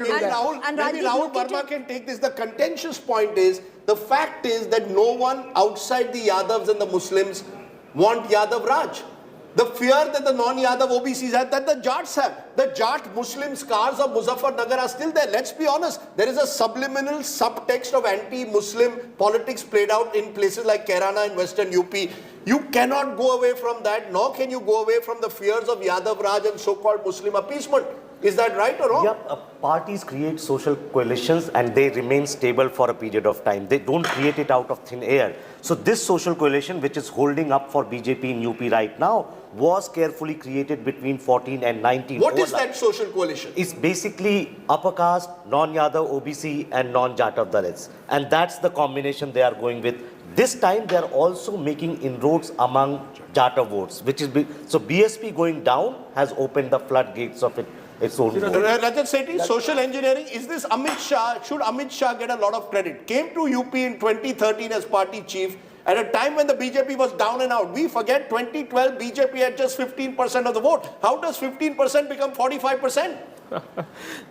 Maybe Rahul Verma can take this. The contentious point is, the fact is that no one outside the Yadavs and the Muslims want Yadav Raj. The fear that the non-Yadav OBCs have, that the Jats have. The Jat Muslim scars of Muzaffarnagar are still there. Let's be honest. There is a subliminal subtext of anti-Muslim politics played out in places like Kairana in Western UP. You cannot go away from that, nor can you go away from the fears of Yadav Raj and so-called Muslim appeasement. Is that right or wrong? Yep, parties create social coalitions and they remain stable for a period of time. They don't create it out of thin air. So this social coalition, which is holding up for BJP in UP right now, was carefully created between 14 and 19. What is that social coalition? It's basically upper caste, non-Yadav, OBC and non-Jatav Dalits. And that's the combination they are going with. This time they are also making inroads among Jatav votes, which is so BSP going down has opened the floodgates of its own. Rajat Sethi, social engineering, is this Amit Shah, should Amit Shah get a lot of credit? Came to UP in 2013 as party chief at a time when the BJP was down and out. We forget 2012 BJP had just 15% of the vote. How does 15% become 45%?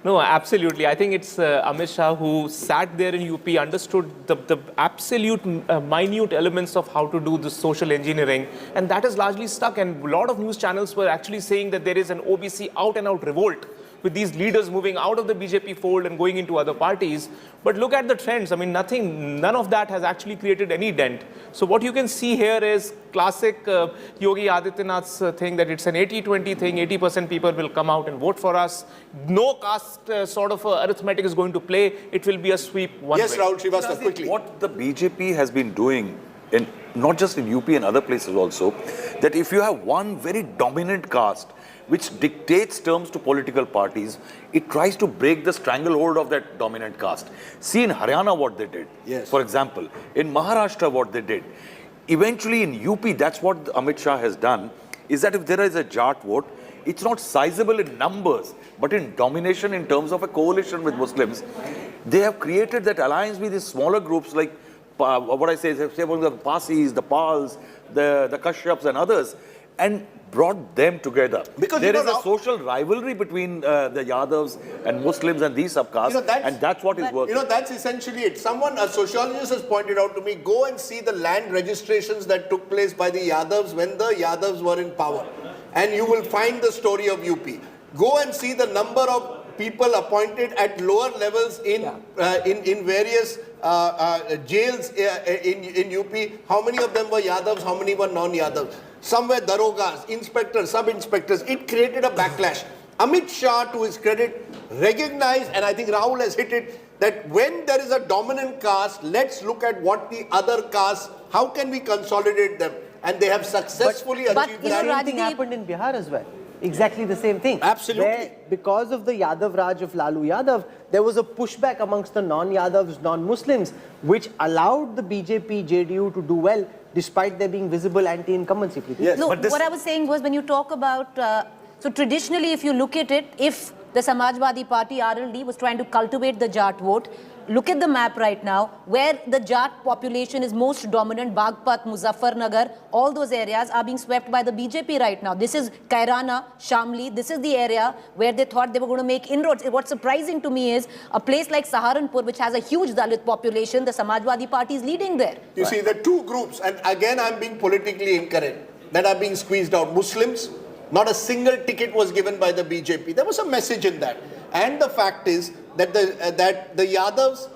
No, absolutely. I think it's Amit Shah who sat there in UP, understood the absolute minute elements of how to do this social engineering, and that is largely stuck. And a lot of news channels were actually saying that there is an OBC out-and-out revolt with these leaders moving out of the BJP fold and going into other parties. But look at the trends. I mean, none of that has actually created any dent. So what you can see here is classic Yogi Adityanath's thing, that it's an 80-20 thing. 80% people will come out and vote for us. No caste sort of arithmetic is going to play. It will be a sweep one way. Yes, Rahul Srivastava, quickly. What the BJP has been doing, not just in UP and other places also, that if you have one very dominant caste which dictates terms to political parties, it tries to break the stranglehold of that dominant caste. See in Haryana what they did, yes. For example. In Maharashtra what they did. Eventually in UP, that's what Amit Shah has done, is that if there is a Jat vote, it's not sizable in numbers, but in domination in terms of a coalition with Muslims. They have created that alliance with these smaller groups like, what I say, the Pasis, the Pals, the Kashyaps and others, and brought them together. Because there is a social rivalry between the Yadavs and Muslims and these subcastes, and that's what is working. That's essentially it. A sociologist has pointed out to me, go and see the land registrations that took place by the Yadavs when the Yadavs were in power, and you will find the story of UP. Go and see the number of people appointed at lower levels in various jails in UP. How many of them were Yadavs, how many were non-Yadavs? Some were darogas, inspectors, sub-inspectors. It created a backlash. Amit Shah, to his credit, recognized, and I think Rahul has hit it, that when there is a dominant caste, let's look at what the other castes, how can we consolidate them? And they have successfully achieved that. The same thing happened in Bihar as well. Exactly the same thing. Absolutely. Where, because of the Yadav Raj of Lalu Yadav, there was a pushback amongst the non-Yadavs, non-Muslims, which allowed the BJP, JDU to do well, despite there being visible anti-incumbency. Yes. No, what I was saying was, when you talk about, so traditionally if you look at it, if the Samajwadi Party, RLD, was trying to cultivate the Jat vote, look at the map right now, where the Jat population is most dominant, Bagpat, Muzaffarnagar, all those areas are being swept by the BJP right now. This is Kairana, Shamli, this is the area where they thought they were going to make inroads. What's surprising to me is a place like Saharanpur, which has a huge Dalit population, the Samajwadi Party is leading there. You see, the two groups, and again I'm being politically incorrect, that are being squeezed out. Muslims, not a single ticket was given by the BJP. There was a message in that. And the fact is that the Yadavs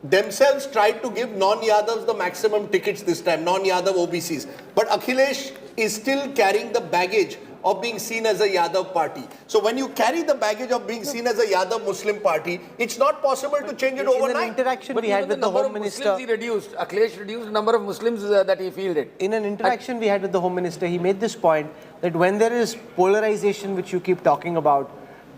themselves tried to give non-Yadavs the maximum tickets this time, non-Yadav OBCs. But Akhilesh is still carrying the baggage of being seen as a Yadav party. So when you carry the baggage of being seen as a Yadav Muslim party, it's not possible to change it overnight. In an interaction we had with the Home Minister, he reduced. Akhilesh reduced the number of Muslims that he fielded. In an interaction we had with the Home Minister, he made this point that when there is polarization, which you keep talking about,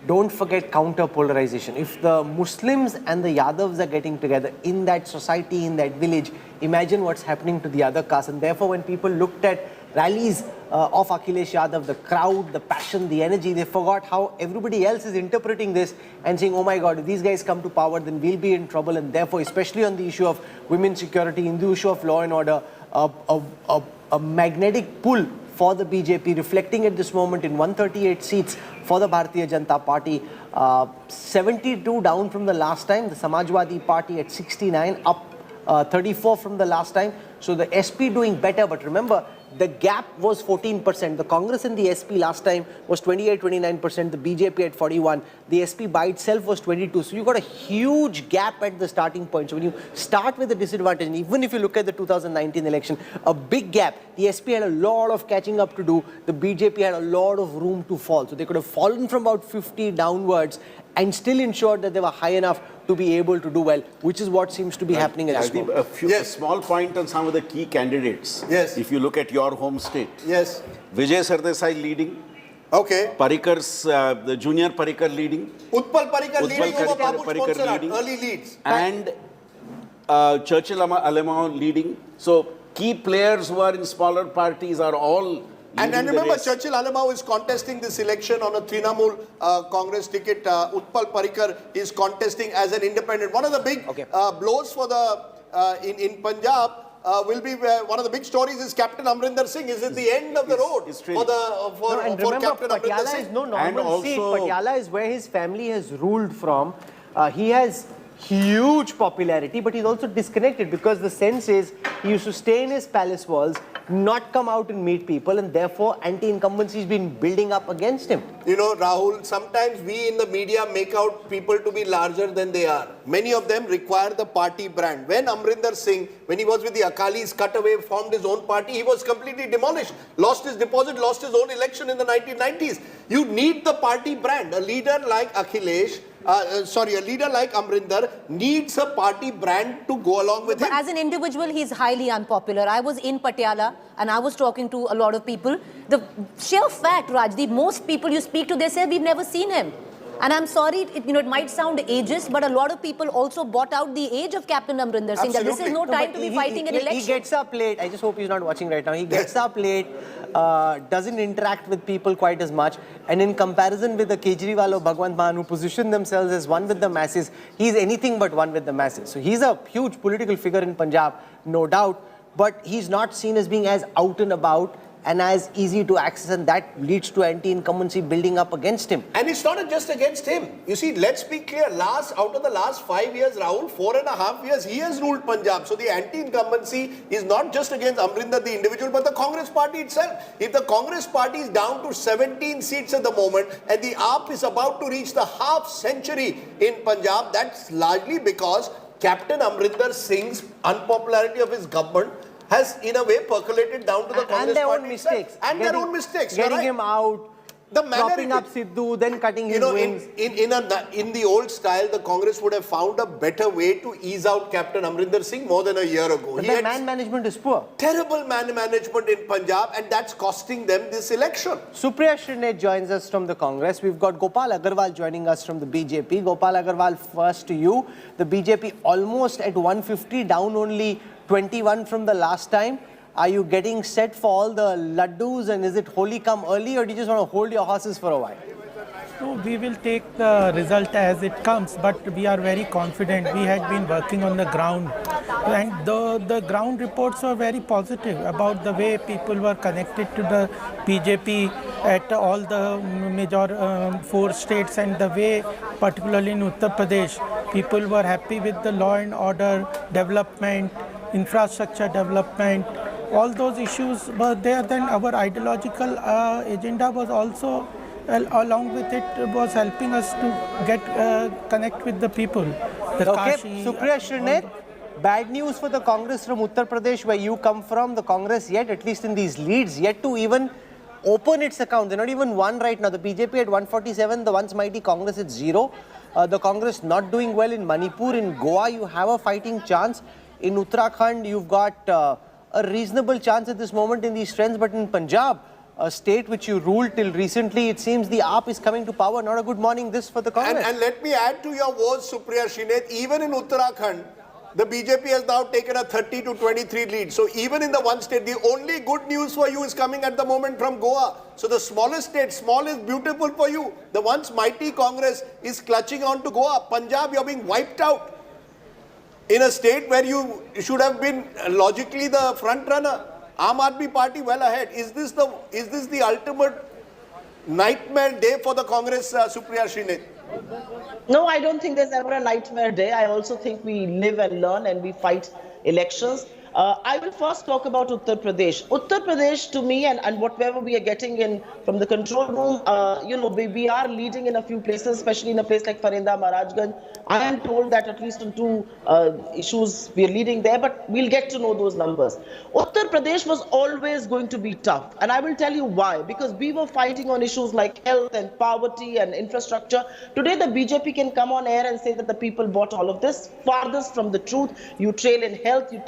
don't forget counter-polarization. If the Muslims and the Yadavs are getting together in that society, in that village, imagine what's happening to the other castes. And therefore, when people looked at rallies of Akhilesh Yadav, the crowd, the passion, the energy, they forgot how everybody else is interpreting this and saying, oh my God, if these guys come to power, then we'll be in trouble. And therefore, especially on the issue of women's security, in the issue of law and order, a magnetic pull for the BJP, reflecting at this moment in 138 seats for the Bharatiya Janata Party. 72 down from the last time. The Samajwadi Party at 69, up 34 from the last time. So the SP doing better, but remember, the gap was 14%. The Congress and the SP last time was 28-29%. The BJP at 41. The SP by itself was 22. So you got a huge gap at the starting point. So when you start with a disadvantage, and even if you look at the 2019 election, a big gap. The SP had a lot of catching up to do. The BJP had a lot of room to fall. So they could have fallen from about 50 downwards and still ensured that they were high enough to be able to do well, which is what seems to be happening at this moment. A small point on some of the key candidates. Yes. If you look at your home state. Yes. Vijay Sardesai leading. Okay. Parikar's, the junior Parikar leading. Utpal Parikar leading over Babu Parikar Sponsor, leading. early leads. And Churchill Alemao leading. So key players who are in smaller parties are all And leading the remember, race. Churchill Alemao is contesting this election on a Trinamool Congress ticket. Utpal Parikar is contesting as an independent. One of the big blows for the in Punjab will be one of the big stories is Captain Amrinder Singh is at the end of the road for the for And for remember, Captain Amrinder Patiala Singh. is no And normal seat. also- Patiala is where his family has ruled from. He has huge popularity, but he's also disconnected because the sense is he used to stay in his palace walls, not come out and meet people, and therefore anti-incumbency has been building up against him. You know, Rahul, sometimes we in the media make out people to be larger than they are. Many of them require the party brand. When Amrinder Singh, when he was with the Akalis, cut away, formed his own party, he was completely demolished. Lost his deposit, lost his own election in the 1990s. You need the party brand. A leader like Akhilesh, a leader like Amrinder needs a party brand to go along with him. As an individual, he's highly unpopular. I was in Patiala and I was talking to a lot of people. The sheer fact, Raj, the most people you speak to, they say, we've never seen him. And I'm sorry, it might sound ageist, but a lot of people also bought out the age of Captain Amrinder Singh. That this is no time to be fighting an election. He gets up late. I just hope he's not watching right now. He gets up late, doesn't interact with people quite as much. And in comparison with the Kejriwal or Bhagwant Mann, who position themselves as one with the masses, he's anything but one with the masses. So he's a huge political figure in Punjab, no doubt. But he's not seen as being as out and about and as easy to access, and that leads to anti-incumbency building up against him. And it's not just against him. You see, let's be clear. Out of the last 5 years, Rahul, 4.5 years, he has ruled Punjab. So the anti-incumbency is not just against Amrinder, the individual, but the Congress party itself. If the Congress party is down to 17 seats at the moment, and the AAP is about to reach the half century in Punjab, that's largely because Captain Amrinder Singh's unpopularity of his government has in a way percolated down to the Congress and their party own itself. mistakes. And their own mistakes. Getting You're right. him out, The manner propping up Sidhu, then cutting his wings. In the old style, the Congress would have found a better way to ease out Captain Amrinder Singh more than a year ago. But He their had man management is poor. terrible man management in Punjab, and that's costing them this election. Supriya Shrinate joins us from the Congress. We've got Gopal Agarwal joining us from the BJP. Gopal Agarwal, first to you. The BJP almost at 150, down only 21 from the last time. Are you getting set for all the laddus, and is it Holi come early, or do you just want to hold your horses for a while? So we will take the result as it comes, but we are very confident. We had been working on the ground, and the ground reports were very positive about the way people were connected to the BJP at all the major 4 states, and the way, particularly in Uttar Pradesh, people were happy with the law and order development, infrastructure development. All those issues were there. Then our ideological agenda was also, along with it, was helping us to get connect with the people. The Okay, Kashi, Supriya Shrinate, bad news for the Congress from Uttar Pradesh, where you come from. The Congress yet, at least in these leads, yet to even open its account. They're not even one right now. The BJP at 147, the once mighty Congress at 0. The Congress not doing well in Manipur. In Goa, you have a fighting chance. In Uttarakhand, you've got a reasonable chance at this moment in these trends, but in Punjab, a state which you ruled till recently, it seems the AAP is coming to power. Not a good morning this for the Congress. And let me add to your words, Supriya Shrinate, even in Uttarakhand, the BJP has now taken a 30 to 23 lead. So even in the one state, the only good news for you is coming at the moment from Goa. So the smallest state, small is beautiful for you. The once mighty Congress is clutching on to Goa. Punjab, you're being wiped out. In a state where you should have been logically the front runner. Aam Aadmi Party well ahead. Is this the ultimate nightmare day for the Congress, Supriya Shrinate? No, I don't think there's ever a nightmare day. I also think we live and learn and we fight elections. I will first talk about Uttar Pradesh. Uttar Pradesh, to me, and whatever we are getting in from the control room, we are leading in a few places, especially in a place like Farinda, Maharajganj. I am told that at least on 2 issues we are leading there, but we'll get to know those numbers. Uttar Pradesh was always going to be tough, and I will tell you why. Because we were fighting on issues like health and poverty and infrastructure. Today, the BJP can come on air and say that the people bought all of this. Farthest from the truth. You trail in health, you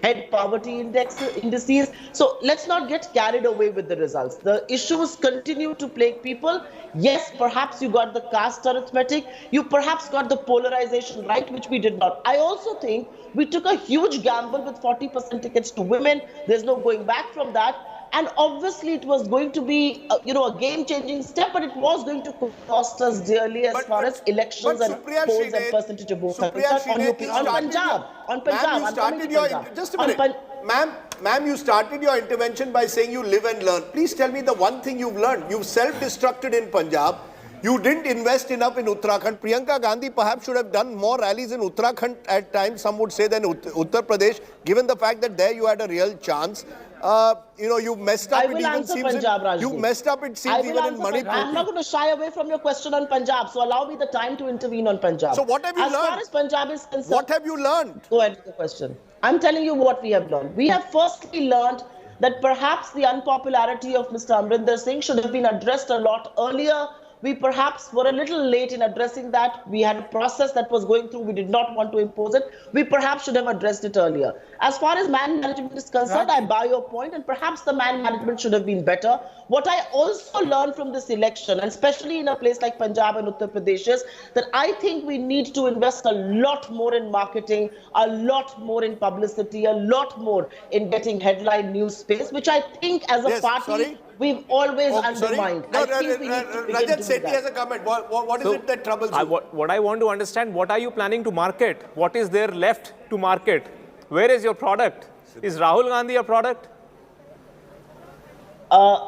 head poverty indices. So let's not get carried away with the results. The issues continue to plague people. Yes, perhaps you got the caste arithmetic. You perhaps got the polarization right, which we did not. I also think we took a huge gamble with 40% tickets to women. There's no going back from that. And obviously, it was going to be, a game-changing step, but it was going to cost us dearly as far as elections and polls and percentage of votes are concerned on Punjab. On Punjab. Just a minute. Ma'am, you started your intervention by saying you live and learn. Please tell me the one thing you've learned. You've self-destructed in Punjab. You didn't invest enough in Uttarakhand. Priyanka Gandhi perhaps should have done more rallies in Uttarakhand at times, some would say, than Uttar Pradesh, given the fact that there you had a real chance. You messed up. I will answer Punjab, Rajdeep. You messed up, it seems, even in Manipur. I'm not going to shy away from your question on Punjab, so allow me the time to intervene on Punjab. So what have you learned? As far as Punjab is concerned... What have you learned? Go ahead with the question. I'm telling you what we have learned. We have firstly learned that perhaps the unpopularity of Mr. Amrinder Singh should have been addressed a lot earlier. We perhaps were a little late in addressing that. We had a process that was going through. We did not want to impose it. We perhaps should have addressed it earlier. As far as man management is concerned, I buy your point, and perhaps the man management should have been better. What I also learned from this election, and especially in a place like Punjab and Uttar Pradesh, is that I think we need to invest a lot more in marketing, a lot more in publicity, a lot more in getting headline news space, which I think as a party, we've always undermined. No, I think we need to begin Rajat doing Sethi that. has a comment. What is it that troubles you? What I want to understand, what are you planning to market? What is there left to market? Where is your product? Is Rahul Gandhi a product?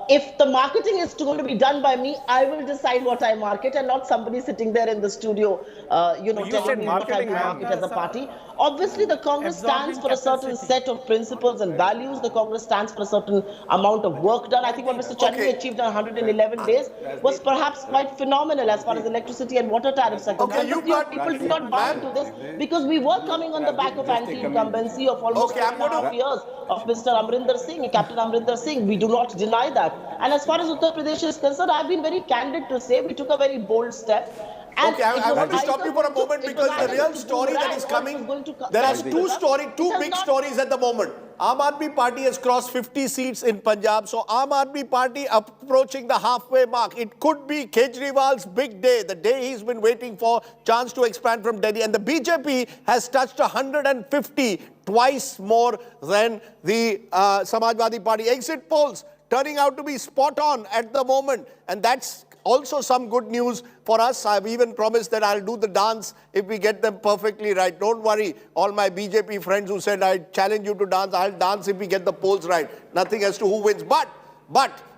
If the marketing is going to be done by me, I will decide what I market and not somebody sitting there in the studio, telling me what I market as a party. Obviously, the Congress stands for a certain set of principles and values. The Congress stands for a certain amount of work done. I think what Mr. Chandy achieved in 111 days was perhaps quite phenomenal as far as electricity and water tariffs are concerned. But people did not buy into this because we were coming on the back of anti-incumbency of almost 2.5 years of Mr. Amrinder Singh, Captain Amrinder Singh. We do not deny that. And as far as Uttar Pradesh is concerned, I've been very candid to say we took a very bold step. And I want to stop you for a moment because the real story that is coming, there are two big stories at the moment. Aam Aadmi Party has crossed 50 seats in Punjab, so Aam Aadmi Party approaching the halfway mark. It could be Kejriwal's big day, the day he's been waiting for, chance to expand from Delhi. And the BJP has touched 150, twice more than the Samajwadi Party. Exit polls turning out to be spot on at the moment, and that's also some good news for us. I've even promised that I'll do the dance if we get them perfectly right. Don't worry, all my BJP friends who said I challenge you to dance, I'll dance if we get the polls right. Nothing as to who wins. But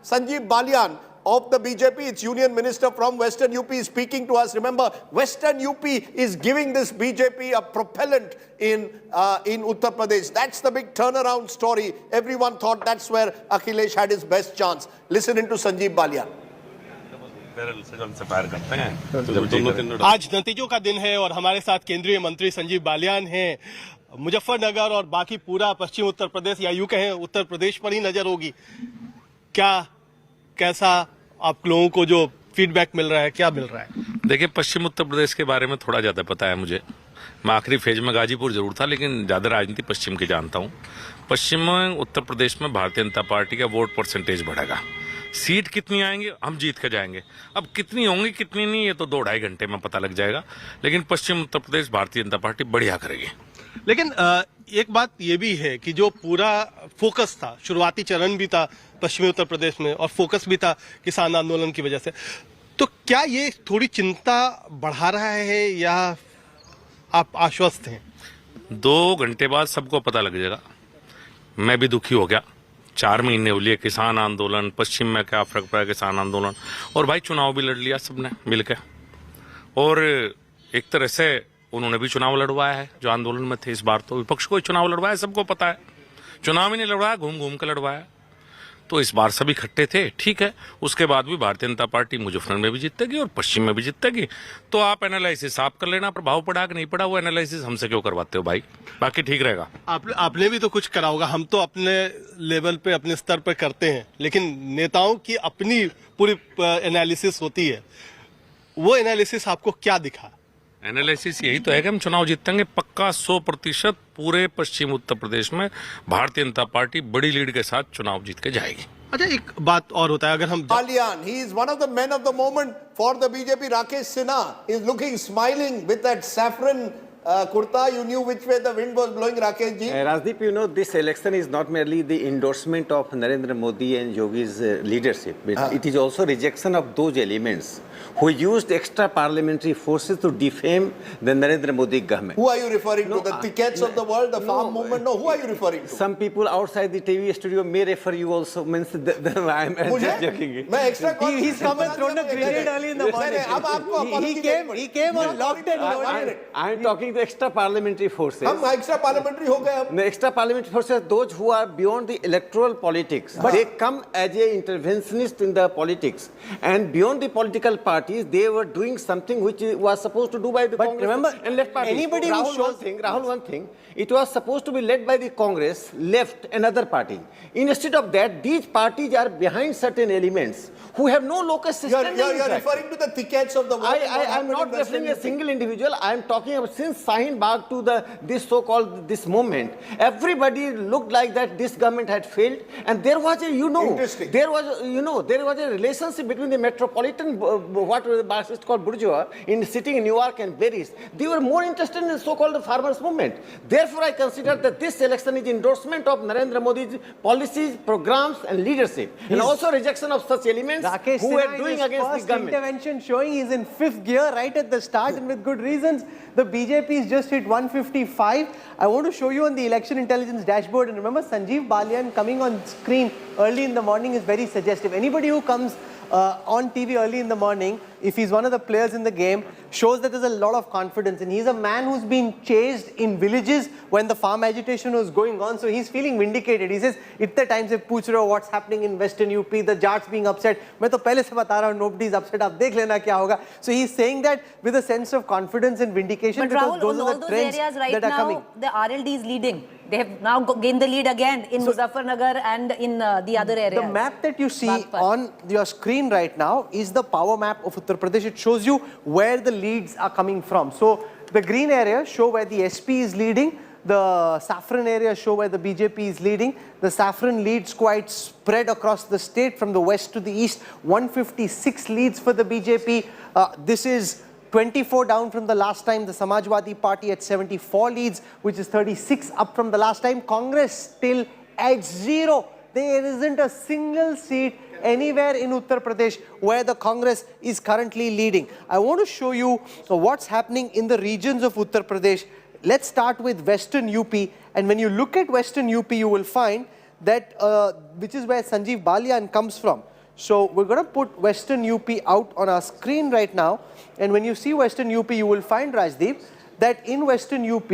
Sanjeev Balyan of the BJP, its union minister from Western UP, is speaking to us. Remember, Western UP is giving this BJP a propellant in Uttar Pradesh. That's the big turnaround story. Everyone thought that's where Akhilesh had his best chance. Listen into Sanjeev Balyan. आज नतीजों का दिन है और हमारे साथ केंद्रीय मंत्री संजीव बालियान हैं। मुजफ्फरनगर और बाकी पूरा पश्चिम उत्तर प्रदेश या यूं कहें उत्तर प्रदेश पर ही नजर होगी। कैसा आप लोगों को जो फीडबैक मिल रहा है, क्या मिल रहा है? देखिए, पश्चिम उत्तर प्रदेश के बारे में थोड़ा ज्यादा पता है मुझे। मैं आखिरी फेज में गाजीपुर जरूर था, लेकिन ज्यादा राजनीति पश्चिम की जानता हूँ। पश्चिम में उत्तर प्रदेश में भारतीय जनता पार्टी का वोट परसेंटेज बढ़ेगा। सीट कितनी आएंगी, हम जीत के जाएंगे। अब कितनी होंगी कितनी नहीं, ये तो 2-2.5 घंटे में पता लग जाएगा। लेकिन पश्चिम उत्तर प्रदेश भारतीय जनता पार्टी बढ़िया करेगी। लेकिन एक बात ये भी है कि जो पूरा फोकस था, शुरुआती चरण भी था पश्चिमी उत्तर प्रदेश में और फोकस भी था किसान आंदोलन की वजह से, तो क्या ये थोड़ी चिंता बढ़ा रहा है या आप आश्वस्त हैं? 2 घंटे बाद सबको पता लग जाएगा। मैं भी दुखी हो गया। 4 महीने हो लिए किसान आंदोलन, पश्चिम में क्या फर्क पड़ा किसान आंदोलन, और भाई चुनाव भी लड़ लिया सबने मिलकर। और एक तरह से उन्होंने भी चुनाव लड़वाया है जो आंदोलन में थे। इस बार तो विपक्ष को चुनाव लड़वाया, सबको पता है। चुनाव ही नहीं लड़वाया, घूम घूम कर लड़वाया। तो इस बार सभी इकट्ठे थे, ठीक है। उसके बाद भी भारतीय जनता पार्टी मुजफ्फरनगर में भी जीतेगी और पश्चिम में भी जीतेगी। तो आप एनालिसिस आप कर लेना, प्रभाव पड़ा कि नहीं पड़ा वो एनालिसिस हमसे क्यों करवाते हो भाई, बाकी ठीक रहेगा। आपने भी तो कुछ करा होगा। हम तो अपने लेवल पे अपने स्तर पे करते हैं, लेकिन नेताओं की अपनी पूरी एनालिसिस होती है। वो एनालिसिस आपको क्या दिखा? एनालिसिस यही तो है कि हम चुनाव जीतेंगे पक्का 100%। पूरे पश्चिम उत्तर प्रदेश में भारतीय जनता पार्टी बड़ी लीड के साथ चुनाव जीत के जाएगी। अच्छा, एक बात और होता है, अगर हम Balian, he is one of the men of the moment for the BJP. Rakesh Sinha is looking smiling with that saffron kurta. You knew which way the wind was blowing, Rakesh ji. Rajdeep, you know, this election is not merely the endorsement of Narendra Modi and Yogi's leadership, but it is also rejection of those elements who used extra parliamentary forces to defame the Narendra Modi government. Who are you referring to? The tickets of the world, the farm movement? No, who are you referring to? Some people outside the TV studio may refer you also. Means I am just joking. He's come and thrown a grenade early in the morning. He came on locked and loaded. I am talking the extra parliamentary forces. हम extra parliamentary हो गए अब. The extra parliamentary forces, those who are beyond the electoral politics, they come as a interventionist in the politics, and beyond the political parties, they were doing something which was supposed to do by the Congress remember, and left parties. anybody who shows Rahul, one thing, it was supposed to be led by the Congress, left, and other party. Instead of that, these parties are behind certain elements who have no locus system. You're referring to the tickets of the world. I am not referring to a single individual. I am talking about since Shahin Bagh to this so-called this movement. Everybody looked like that this government had failed, and there was a there was a relationship between the metropolitan what Marxists called bourgeois in sitting in New York and Paris. They were more interested in the so-called farmers movement. Therefore, I consider that this election is endorsement of Narendra Modi's policies, programs, and leadership, and also rejection of such elements Rakesh who Sinha were doing in his against the first government. Intervention showing he's in fifth gear right at the start and with good reasons. The BJP's just hit 155. I want to show you on the election intelligence dashboard, and remember Sanjeev Balian coming on screen early in the morning is very suggestive. Anybody who comes on TV early in the morning, if he's one of the players in the game, shows that there's a lot of confidence, and he's a man who's been chased in villages when the farm agitation was going on, so he's feeling vindicated. He says, "Itte time se pooch rahe ho what's happening in Western UP, the Jats being upset. Main to pehle se bata raha hu, nobody's upset. Aap dekh lena kya hoga." So he's saying that with a sense of confidence and vindication, But because Rahul, those on are all the those trends areas right that are now, coming. the RLD is leading. They have now gained the lead again in Muzaffarnagar and in the other areas. The map that you see Bagpat. on your screen right now is the power map of Uttar Pradesh. It shows you where the leads are coming from. So the green areas show where the SP is leading. The saffron areas show where the BJP is leading. The saffron leads quite spread across the state from the west to the east. 156 leads for the BJP. This is 24 down from the last time. The Samajwadi Party at 74 leads, which is 36 up from the last time. Congress still at 0. There isn't a single seat anywhere in Uttar Pradesh where the Congress is currently leading. I want to show you what's happening in the regions of Uttar Pradesh. Let's start with Western UP. And when you look at Western UP, you will find that, which is where Sanjeev Balian comes from. So we're going to put Western UP out on our screen right now. And when you see Western UP, you will find, Rajdeep, that in Western UP,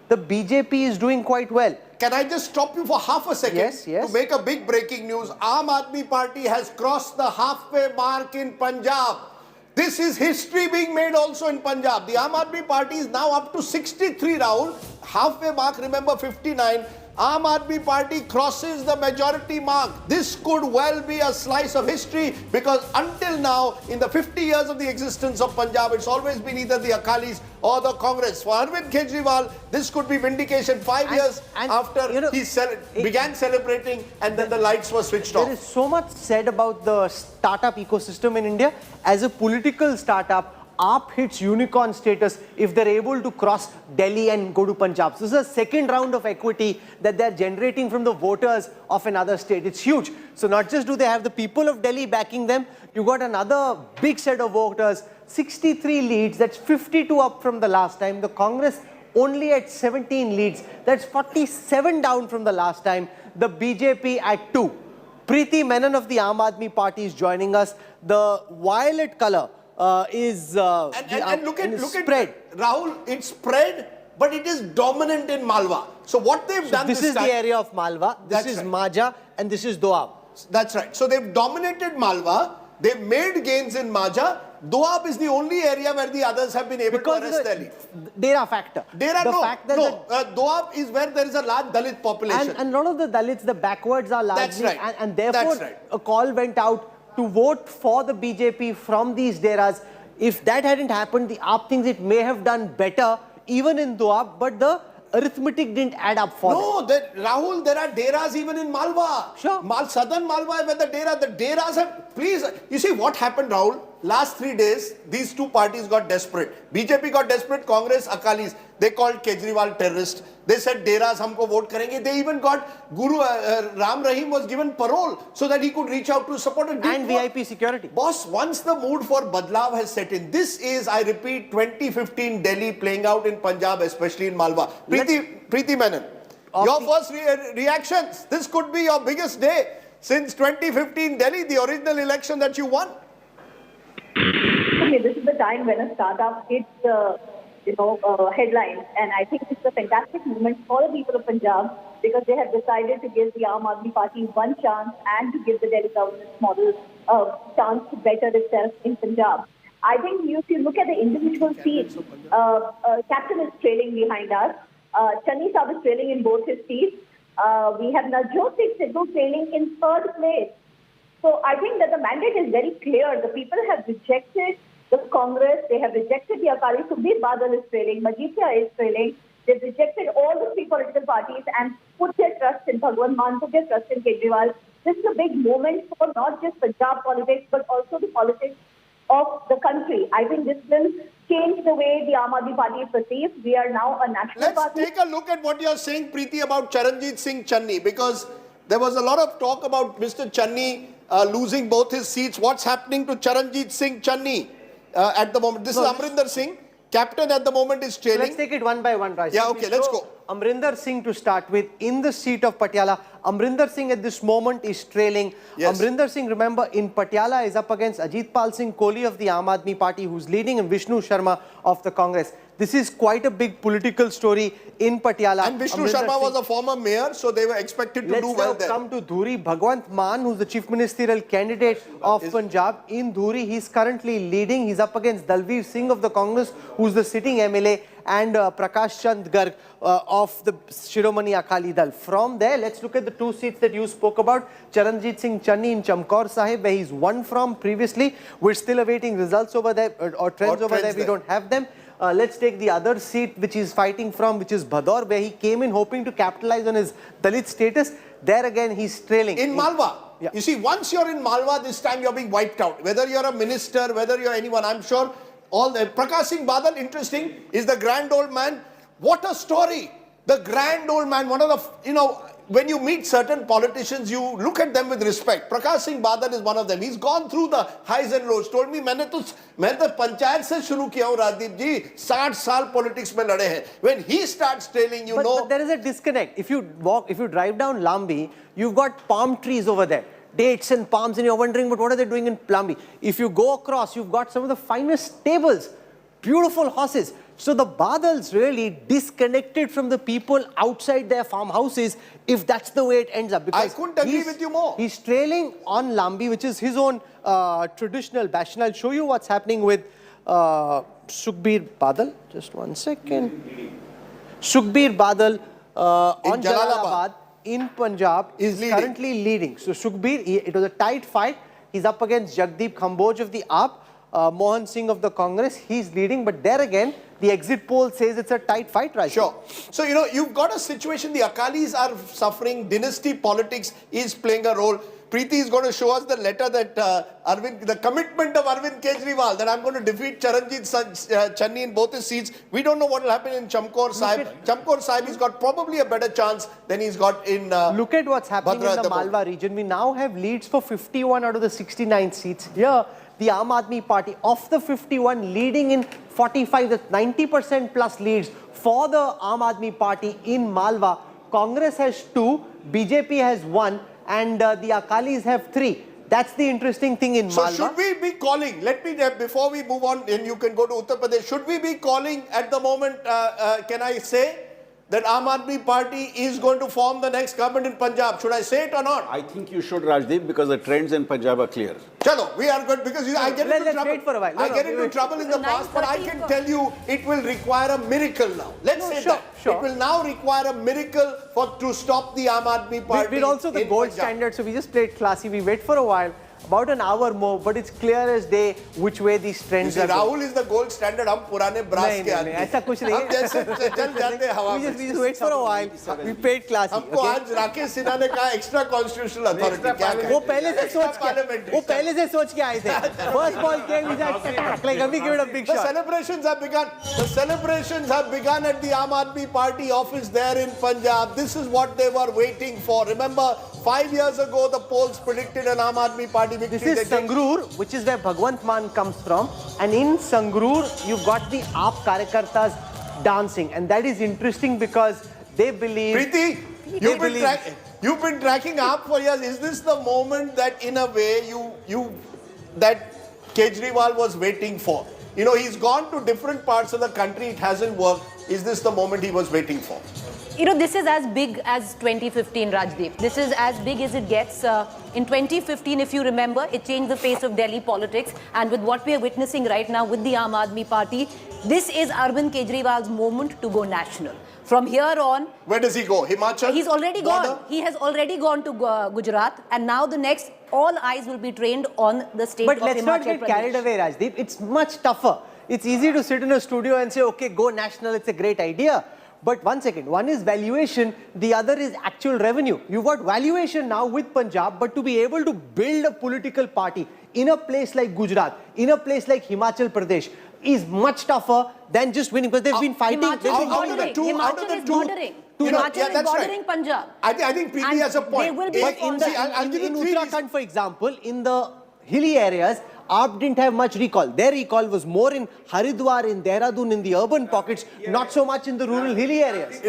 the BJP is doing quite well. Can I just stop you for half a second? Yes. To make a big breaking news. Aam Aadmi Party has crossed the halfway mark in Punjab. This is history being made also in Punjab. The Aam Aadmi Party is now up to 63 round. Halfway mark, remember 59. Aam Aadmi Party crosses the majority mark. This could well be a slice of history, because until now, in the 50 years of the existence of Punjab, it's always been either the Akalis or the Congress. For Arvind Kejriwal, this could be vindication 5 years after he began celebrating and then the lights were switched off. There is so much said about the startup ecosystem in India. As a political startup, AAP hits unicorn status if they're able to cross Delhi and go to Punjab. So this is a second round of equity that they're generating from the voters of another state. It's huge. So not just do they have the people of Delhi backing them, you got another big set of voters, 63 leads, that's 52 up from the last time. The Congress only at 17 leads, that's 47 down from the last time. The BJP at 2. Preeti Menon of the Aam Aadmi Party is joining us. The violet color and look at Rahul, it's spread, but it is dominant in Malwa. So what they've done this this is time, the area of Malwa, this is Maja, and this is Doab. That's right. So they've dominated Malwa, they've made gains in Maja. Doab is the only area where the others have been able to arrest Delhi. Dera factor. Doab is where there is a large Dalit population. And a lot of the Dalits, the backwards are largely, That's right. and therefore a call went out to vote for the BJP from these Deras. If that hadn't happened, the AAP thinks it may have done better even in Doab, but the arithmetic didn't add up for them. Rahul, there are Deras even in Malwa. Sure. Southern Malwa, where the Deras have, please, you see what happened, Rahul? Last 3 days, these two parties got desperate. BJP got desperate, Congress, Akalis. They called Kejriwal terrorist. They said, Deras humko vote karenge. They even got Guru Ram Rahim was given parole so that he could reach out to support it. And VIP security. Boss, once the mood for Badlav has set in, this is, I repeat, 2015 Delhi playing out in Punjab, especially in Malwa. Preeti Menon, your first reactions. This could be your biggest day since 2015 Delhi, the original election that you won. This is the time when a startup hits headlines, and I think it's a fantastic moment for the people of Punjab because they have decided to give the Aam Aadmi Party one chance and to give the Delhi governance model a chance to better itself in Punjab. I think if you look at the individual seats, Captain is trailing behind us. Channi Saab is trailing in both his seats. We have Navjot Singh Sidhu trailing in third place. So I think that the mandate is very clear. The people have rejected the Congress. They have rejected the Akali. Sukhbir Badal is trailing. Majithia is trailing. They've rejected all the three political parties and put their trust in Bhagwan Mann, put their trust in Kejriwal. This is a big moment for not just Punjab politics, but also the politics of the country. I think this will change the way the Aam Aadmi Party is perceived. We are now a national party. Let's take a look at what you're saying, Preeti, about Charanjit Singh Channi, because there was a lot of talk about Mr. Channi losing both his seats. What's happening to Charanjit Singh Channi at the moment? This is Amrinder Singh. Captain at the moment is trailing. Let's take it one by one, Raj. Yeah, okay, let's go. Amrinder Singh to start with. In the seat of Patiala, Amrinder Singh at this moment is trailing. Yes. Amrinder Singh, remember, in Patiala is up against Ajit Pal Singh Kohli of the Aam Aadmi Party, who's leading, and Vishnu Sharma of the Congress. This is quite a big political story in Patiala. And Vishnu Sharma was a former mayor, so they were expected to do well there. Let's now come to Dhuri. Bhagwant Mann, who's the chief ministerial candidate of Punjab. In Dhuri, he's currently leading. He's up against Dalveer Singh of the Congress, who's the sitting MLA, and Prakash Chand Garg of the Shiromani Akali Dal. From there, let's look at the two seats that you spoke about. Charanjit Singh Channi in Chamkaur Sahib, where he's won from previously. We're still awaiting results over there, or trends over there. We don't have them. Let's take the other seat which he's fighting from, which is Bhador, where he came in hoping to capitalize on his Dalit status. There again, he's trailing. In Malwa. Yeah. You see, once you're in Malwa, this time you're being wiped out. Whether you're a minister, whether you're anyone, I'm sure all the... Prakash Singh Badal, interesting, is the grand old man. What a story. The grand old man, one of the, when you meet certain politicians, you look at them with respect. Prakash Singh Badal is one of them. He's gone through the highs and lows. Told me, मैं तो पंचायत से शुरू किया हूँ राजदीप जी, 60 साल politics में लड़े हैं. When he starts trailing, you know. But there is a disconnect. If you drive down Lambi, you've got palm trees over there. Dates and palms, and you're wondering, but what are they doing in Lambi? If you go across, you've got some of the finest stables, beautiful horses. So the Badals really disconnected from the people outside their farmhouses, if that's the way it ends up. Because I couldn't agree with you more. He's trailing on Lambi, which is his own traditional bastion. I'll show you what's happening with Sukhbir Badal. Just one second. Sukhbir Badal on Jalalabad in Punjab is currently leading. So Sukhbir, it was a tight fight. He's up against Jagdeep Kamboj of the AAP. Mohan Singh of the Congress, he's leading, but there again, the exit poll says it's a tight fight, right? Sure. So, you've got a situation, the Akalis are suffering, dynasty politics is playing a role. Preeti is going to show us the letter that the commitment of Arvind Kejriwal, that I'm going to defeat Charanjit Channi in both his seats. We don't know what will happen in Chamkaur Sahib. Chamkaur Sahib, he's got probably a better chance than he's got in Look at what's happening in the Malwa region. We now have leads for 51 out of the 69 seats. Here, the Aam Aadmi Party, of the 51, leading in 45, that's 90% plus leads for the Aam Aadmi Party in Malwa. Congress has 2, BJP has 1, and the Akalis have 3. That's the interesting thing in So Malwa. should we be calling, before we move on and you can go to Uttar Pradesh, should we be calling at the moment, can I say, that Aam Aadmi Party is going to form the next government in Punjab? Should I say it or not? I think you should, Rajdeep, because the trends in Punjab are clear. Chalo, we are good because I get into Let's trouble. wait for a while. I get into trouble in the past, but I can tell you it will require a miracle now. Let's say that. It will now require a miracle to stop the Aam Aadmi Party. We're also the in gold Punjab. standard, so we just played classy. We wait for a while, about an hour more, but it's clear as day which way these You trends see, are going. Rahul is the gold standard. हम पुराने brass के आदमी. ऐसा कुछ नहीं हम जैसे चल जाते हैं हवा में. We just wait for a while. We played classy. हमको आज राकेश सिन्हा ने कहा extra constitutional authority. क्या करें? वो पहले से सोच के आए थे. First ball came, we just like we give it a big The shot. celebrations have begun. The celebrations have begun at the Aam Aadmi Party office there in Punjab. This is what they were waiting for. Remember, 5 years ago, the polls predicted an Aam Aadmi Party victory. This is Sangrur, which is where Bhagwant Mann comes from. And in Sangrur, you've got the AAP Karyakartas dancing. And that is interesting because they believe... Preeti, you've been tracking AAP for years. Is this the moment that, in a way, that Kejriwal was waiting for? You know, he's gone to different parts of the country. It hasn't worked. Is this the moment he was waiting for? You know, this is as big as 2015, Rajdeep. This is as big as it gets. In 2015, if you remember, it changed the face of Delhi politics. And with what we are witnessing right now with the Aam Aadmi Party, this is Arvind Kejriwal's moment to go national. From here on... Where does he go? Himachal? He's already gone. He has already gone to Gujarat. And now the next, all eyes will be trained on the state of Himachal Pradesh. But let's not get carried away, Rajdeep. It's much tougher. It's easy to sit in a studio and say, okay, go national, it's a great idea. But one second, one is valuation, the other is actual revenue. You've got valuation now with Punjab, but to be able to build a political party in a place like Gujarat, in a place like Himachal Pradesh, is much tougher than just winning, because they've been fighting. Himachal is bordering. Himachal is bordering Punjab. I think Preeti has a point. But in Uttarakhand, for example, in the hilly areas, AAP didn't have much recall. Their recall was more in Haridwar, in Dehradun, in the urban pockets, not so much in the rural hilly areas.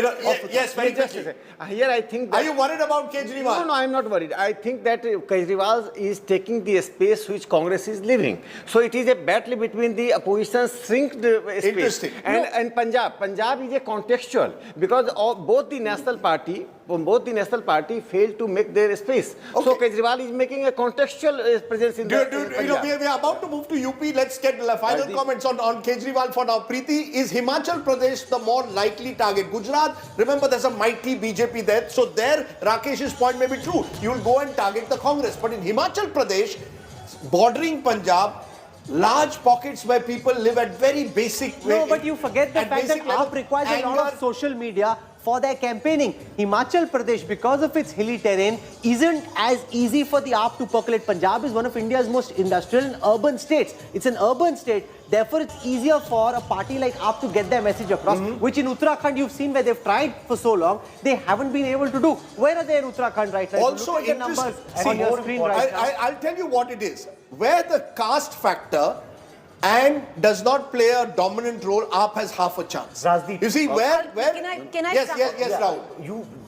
Yes, very quickly. Here I think Are you worried about Kejriwal? No, I'm not worried. I think that Kejriwal is taking the space which Congress is leaving. So it is a battle between the opposition's shrinked space. Interesting. And Punjab. Punjab is a contextual because both the national party failed to make their space. Okay. So Kejriwal is making a contextual presence in Punjab. We are about to move to UP. Let's get final comments on Kejriwal for now. Preeti, is Himachal Pradesh the more likely target? Gujarat, remember there's a mighty BJP there. So there, Rakesh's point may be true. You'll go and target the Congress. But in Himachal Pradesh, bordering Punjab, large pockets where people live at very basic... No, but you forget the fact that AAP requires a lot of social media for their campaigning. Himachal Pradesh, because of its hilly terrain, isn't as easy for the AAP to percolate. Punjab is one of India's most industrial and urban states. It's an urban state. Therefore, it's easier for a party like AAP to get their message across, which in Uttarakhand you've seen where they've tried for so long, they haven't been able to do. Where are they in Uttarakhand right now? Also, look at the numbers on your screen right now. I'll tell you what it is. Where the caste factor and does not play a dominant role, AAP has half a chance. Rajdeep, you see, where... Can I Yes, Rahul.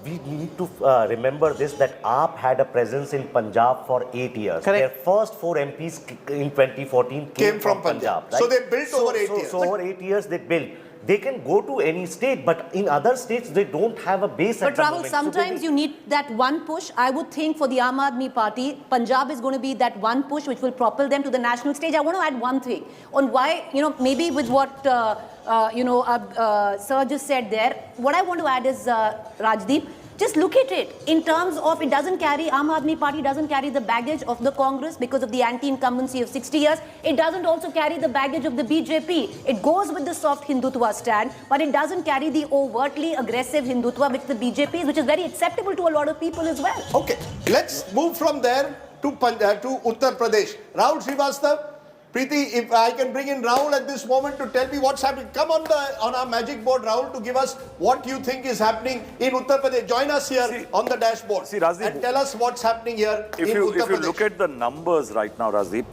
We need to remember this, that AAP had a presence in Punjab for 8 years. Correct. Their first 4 MPs in 2014 came from Punjab. Right? So they built over 8 years. So over 8 years they built. They can go to any state, but in other states they don't have a base at the Rahul, moment. sometimes you need that one push. I would think for the Aam Aadmi Party, Punjab is going to be that one push which will propel them to the national stage. I want to add one thing on why, maybe with what, Sir just said there, what I want to add is, Rajdeep, just look at it in terms of it doesn't carry, Aam Aadmi Party doesn't carry the baggage of the Congress because of the anti-incumbency of 60 years. It doesn't also carry the baggage of the BJP. It goes with the soft Hindutva stand, but it doesn't carry the overtly aggressive Hindutva which the BJP is, which is very acceptable to a lot of people as well. Okay, let's move from there to Uttar Pradesh. Rahul Srivastav, Preeti, if I can bring in Rahul at this moment to tell me what's happening. Come on our magic board, Rahul, to give us what you think is happening in Uttar Pradesh. Join us here on the dashboard and tell us what's happening here in Uttar Pradesh. If you look at the numbers right now, Rajdeep,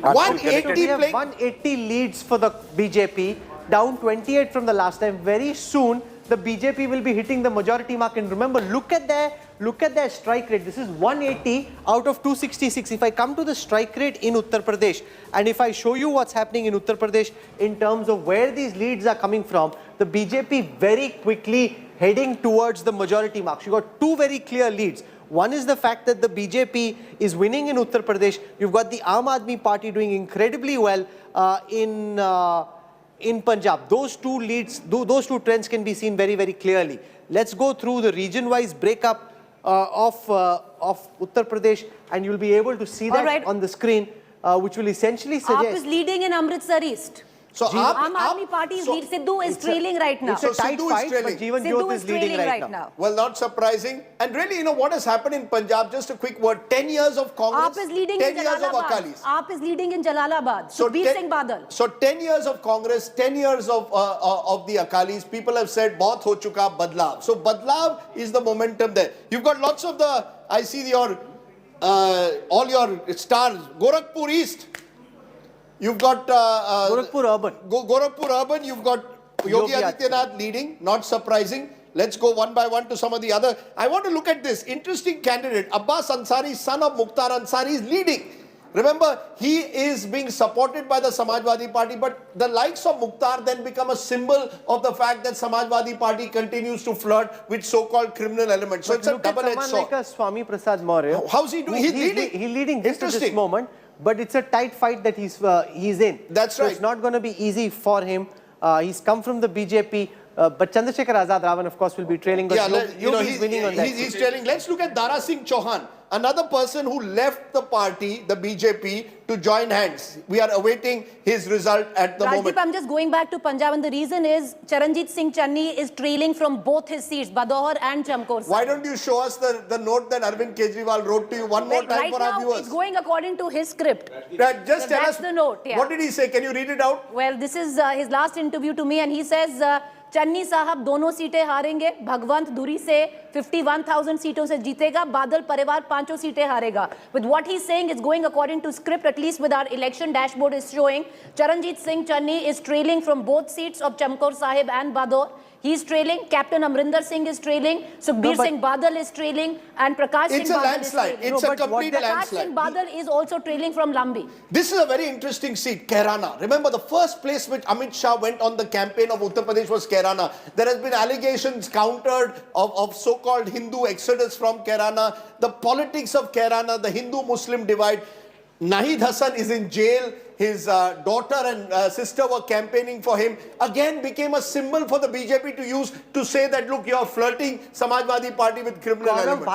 180 leads for the BJP, down 28 from the last time. Very soon, the BJP will be hitting the majority mark. And remember, look at their look at their strike rate. This is 180 out of 266. If I come to the strike rate in Uttar Pradesh, and if I show you what's happening in Uttar Pradesh in terms of where these leads are coming from, the BJP very quickly heading towards the majority marks. You got two very clear leads. One is the fact that the BJP is winning in Uttar Pradesh. You've got the Aam Aadmi Party doing incredibly well in Punjab. Those two leads, those two trends can be seen very, very clearly. Let's go through the region-wise breakup of Uttar Pradesh, and you'll be able to see that on the screen, which will essentially suggest... AAP is leading in Amritsar East. So Aam Aadmi Party is leading. Sidhu is trailing right now. It's a tight fight, but Jeevan Jyot is leading right now. Well, not surprising. And really, you know, what has happened in Punjab, just a quick word, 10 years of Congress, AAP is leading 10 in years of Jalalabad. Akalis. AAP is leading in Jalalabad. Sukhbir Singh Badal. So 10 years of Congress, 10 years of the Akalis, people have said, bahut ho chuka badlav. So badlav is the momentum there. You've got lots of the, I see your, all your stars, Gorakhpur East. You've got Gorakhpur Urban. Gorakhpur Urban, you've got Yogi Adityanath leading, not surprising. Let's go one by one to some of the other. I want to look at this interesting candidate. Abbas Ansari, son of Mukhtar Ansari, is leading. Remember, he is being supported by the Samajwadi Party, but the likes of Mukhtar then become a symbol of the fact that Samajwadi Party continues to flirt with so-called criminal elements. So it's a double-edged sword. Like a Swami Prasad Maurya. How's he doing? He's leading. He's leading just at this moment, but it's a tight fight that he's in. That's right. So it's not going to be easy for him. He's come from the BJP. But Chandrasekhar Azad Ravan, of course, will be trailing. But he's winning on that. He's trailing. Let's look at Dara Singh Chauhan, another person who left the party, the BJP, to join hands. We are awaiting his result at the moment. I'm just going back to Punjab, and the reason is Charanjit Singh Channi is trailing from both his seats, Badohar and Chamkor. Why don't you show us the note that Arvind Kejriwal wrote to you one more time for our viewers? It's going according to his script. Just tell us the note. Yeah. What did he say? Can you read it out? Well, this is his last interview to me, and he says, Channi साहब दोनों सीटें हारेंगे, भगवंत धुरी से 51,000 सीटों से जीतेगा, बादल परिवार 5 सीटें हारेगा. With what he's saying is going according to script, at least with our election dashboard is showing. Charanjit Singh Channi is trailing from both seats of Chamkor Sahib and Bador. He's trailing. Captain Amrinder Singh is trailing. Sukhbir Singh Badal is trailing, and Prakash Singh Badal is trailing. It's a complete landslide. Prakash Singh Badal is also trailing from Lambi. This is a very interesting seat, Kairana. Remember, the first place which Amit Shah went on the campaign of Uttar Pradesh was Kairana. There has been allegations countered of so-called Hindu exodus from Kairana. The politics of Kairana, the Hindu-Muslim divide. Nahid Hassan is in jail. His daughter and sister were campaigning for him. Again became a symbol for the BJP to use to say that, look, you're flirting Samajwadi Party with criminal elements.